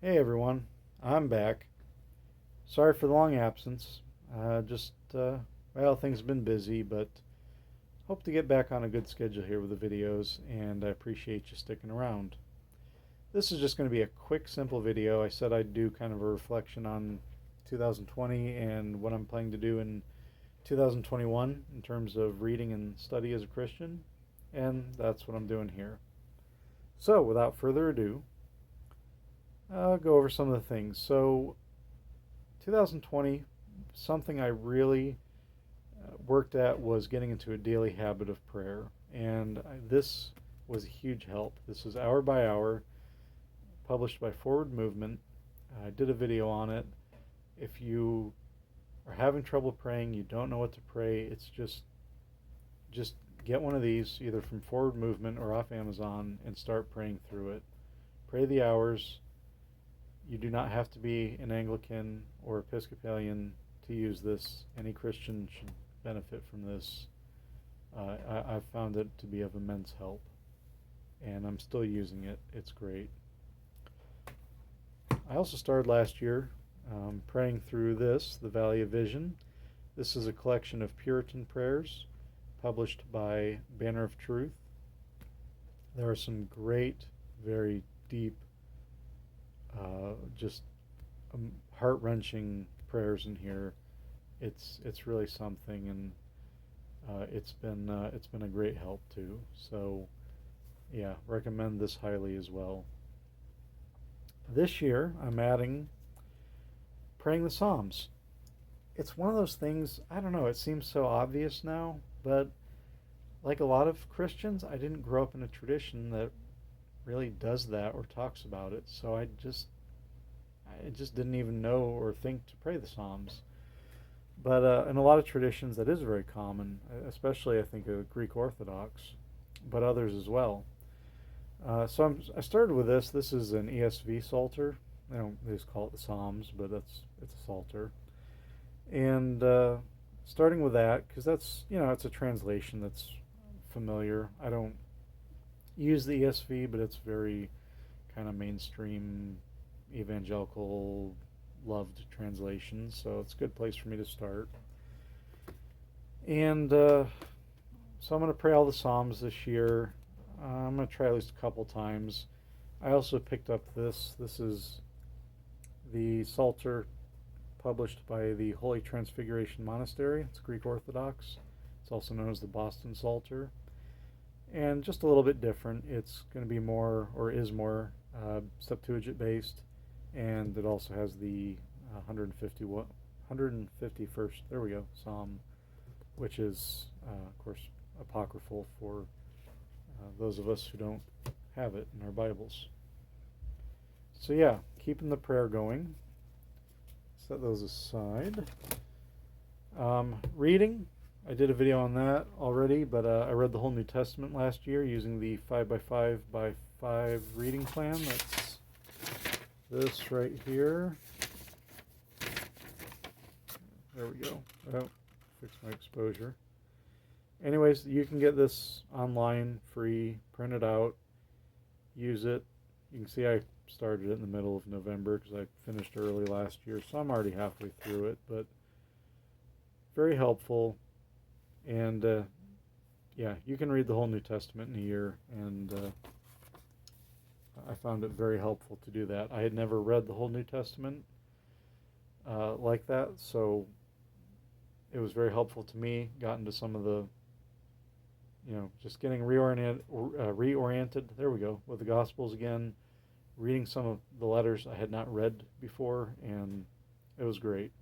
Hey everyone, I'm back. Sorry for the long absence. Things have been busy, but hope to get back on a good schedule here with the videos, and I appreciate you sticking around. This is just going to be a quick, simple video. I said I'd do kind of a reflection on 2020 and what I'm planning to do in 2021 in terms of reading and study as a Christian, and that's what I'm doing here. So, without further ado, I'll go over some of the things. So, 2020, something I really worked at was getting into a daily habit of prayer. And this was a huge help. This is Hour by Hour, published by Forward Movement. I did a video on it. If you are having trouble praying, you don't know what to pray, it's just get one of these, either from Forward Movement or off Amazon, and start praying through it. Pray the hours. You do not have to be an Anglican or Episcopalian to use this. Any Christian should benefit from this. I've found it to be of immense help, and I'm still using it. It's great. I also started last year praying through this, The Valley of Vision. This is a collection of Puritan prayers published by Banner of Truth. There are some great, very deep, just heart-wrenching prayers in here. It's really something, and it's been a great help too. So yeah, recommend this highly as well. This year I'm adding praying the Psalms. It's one of those things, I don't know, it seems so obvious now, but like a lot of Christians, I didn't grow up in a tradition that really does that or talks about it. So I just didn't even know or think to pray the Psalms. But in a lot of traditions, that is very common, especially I think Greek Orthodox, but others as well. I started with this. This is an ESV Psalter. They just call it the Psalms, but it's a Psalter. And starting with that, because it's a translation that's familiar. I don't use the ESV, but it's very kind of mainstream, evangelical, loved translation, so it's a good place for me to start. And so I'm going to pray all the Psalms this year. I'm going to try at least a couple times. I also picked up this. This is the Psalter published by the Holy Transfiguration Monastery. It's Greek Orthodox. It's also known as the Boston Psalter. And just a little bit different. It's going to be more, or is more, Septuagint based, and it also has the 151st, there we go, Psalm, which is, of course, apocryphal for those of us who don't have it in our Bibles. So yeah, keeping the prayer going. Set those aside. Reading. I did a video on that already, but I read the whole New Testament last year using the 5x5x5 reading plan. That's this right here. There we go. Oh, fix my exposure. Anyways, you can get this online, free, print it out, use it. You can see I started it in the middle of November because I finished early last year, so I'm already halfway through it, but very helpful. And yeah, you can read the whole New Testament in a year, and I found it very helpful to do that. I had never read the whole New Testament like that, so it was very helpful to me. Got into some of the, just getting reoriented. There we go, with the Gospels again. Reading some of the letters I had not read before, and it was great.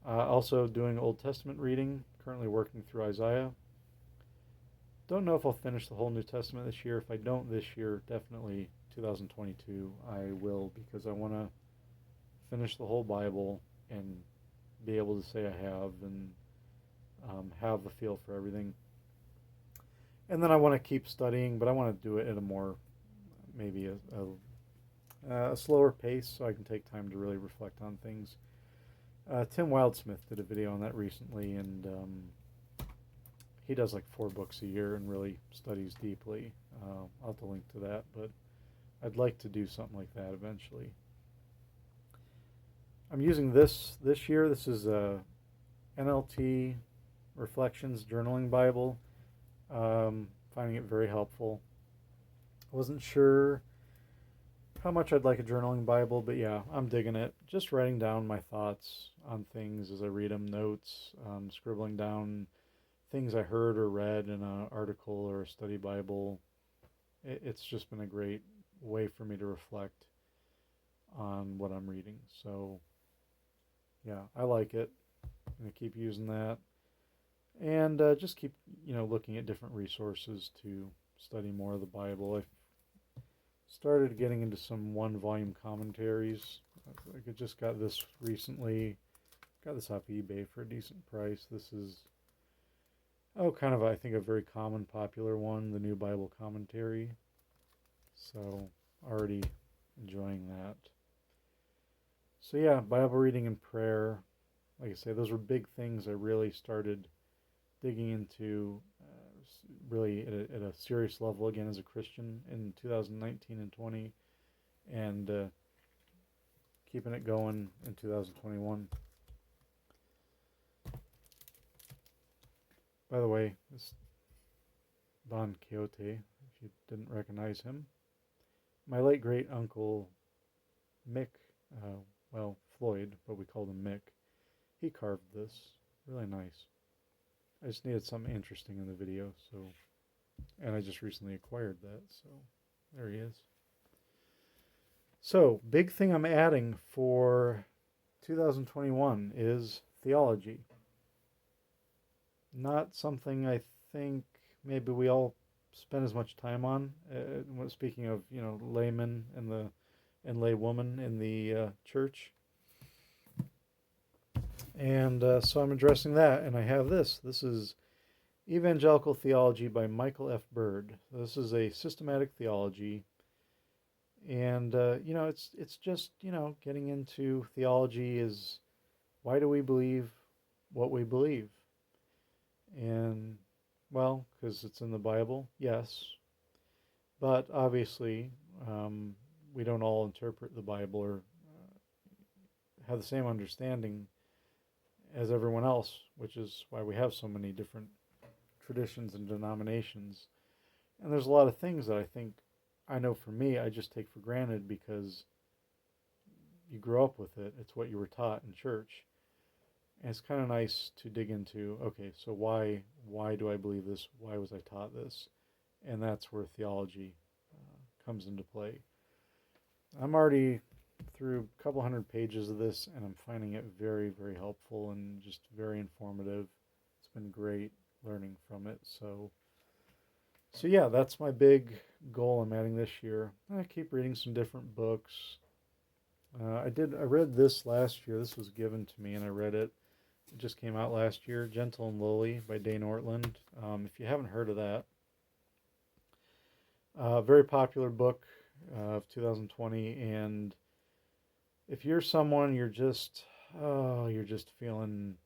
Also doing Old Testament reading. Currently working through Isaiah. Don't know if I'll finish the whole New Testament this year. If I don't this year, definitely 2022 I will, because I want to finish the whole Bible and be able to say I have, and have a feel for everything. And then I want to keep studying, but I want to do it at a more, maybe a slower pace, so I can take time to really reflect on things. Tim Wildsmith did a video on that recently, and he does like 4 books a year and really studies deeply. I'll have to link to that, but I'd like to do something like that eventually. I'm using this year. This is a NLT Reflections Journaling Bible. Finding it very helpful. I wasn't sure how much I'd like a journaling Bible, but yeah, I'm digging it. Just writing down my thoughts on things as I read them, notes, scribbling down things I heard or read in an article or a study Bible. It's just been a great way for me to reflect on what I'm reading. So yeah, I like it. I'm going to keep using that. And just keep, looking at different resources to study more of the Bible. I started getting into some one-volume commentaries. I just got this recently. Got this off eBay for a decent price. This is, kind of, I think, a very common, popular one, the New Bible Commentary. So, already enjoying that. So yeah, Bible reading and prayer. Like I say, those were big things I really started digging into really at a serious level again as a Christian in 2019 and 20, and keeping it going in 2021. By the way, this Don Quixote, if you didn't recognize him, my late great uncle Mick, Floyd, but we called him Mick, he carved this. Really nice. I just needed something interesting in the video, so, and I just recently acquired that, so there he is. So, big thing I'm adding for 2021 is theology. Not something I think maybe we all spend as much time on. Speaking of, laymen and laywoman in the church. And so I'm addressing that, and I have this. This is Evangelical Theology by Michael F. Byrd. This is a systematic theology, and it's just getting into theology is why do we believe what we believe, and well, because it's in the Bible, yes, but obviously we don't all interpret the Bible or have the same understanding as everyone else, which is why we have so many different traditions and denominations. And there's a lot of things that I know for me, I just take for granted because you grow up with it. It's what you were taught in church. And it's kind of nice to dig into, okay, so why do I believe this? Why was I taught this? And that's where theology comes into play. I'm already through a couple hundred pages of this, and I'm finding it very, very helpful and just very informative. It's been great learning from it. So yeah, that's my big goal I'm adding this year. I keep reading some different books. I read this last year. This was given to me, and I read it. It just came out last year, Gentle and Lowly by Dane Ortland. If you haven't heard of that, very popular book of 2020, and if you're someone you're just feeling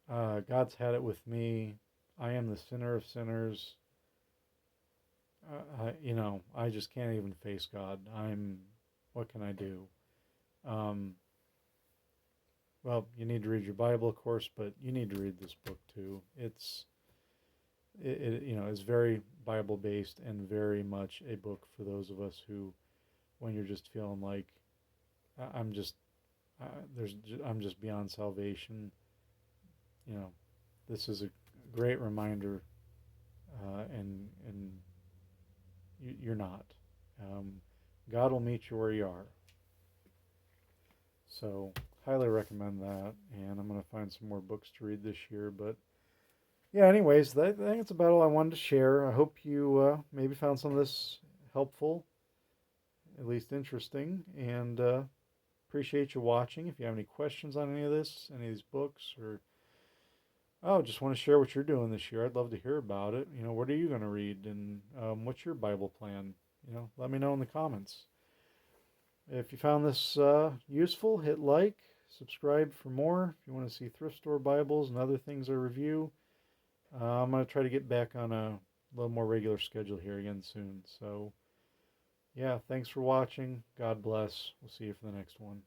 God's had it with me, I am the sinner of sinners, I just can't even face God, what can I do? Well, you need to read your Bible, of course, but you need to read this book too. It's very Bible based and very much a book for those of us who, when you're just feeling like I'm just beyond salvation. This is a great reminder, and you're not. God will meet you where you are. So, highly recommend that, and I'm going to find some more books to read this year. But yeah, anyways, I think that's about all I wanted to share. I hope you maybe found some of this helpful, at least interesting, and appreciate you watching. If you have any questions on any of this, any of these books, or just want to share what you're doing this year, I'd love to hear about it. What are you going to read, and what's your Bible plan? Let me know in the comments. If you found this useful, hit like, subscribe for more. If you want to see thrift store Bibles and other things I review, I'm going to try to get back on a little more regular schedule here again soon. So, yeah, thanks for watching. God bless. We'll see you for the next one.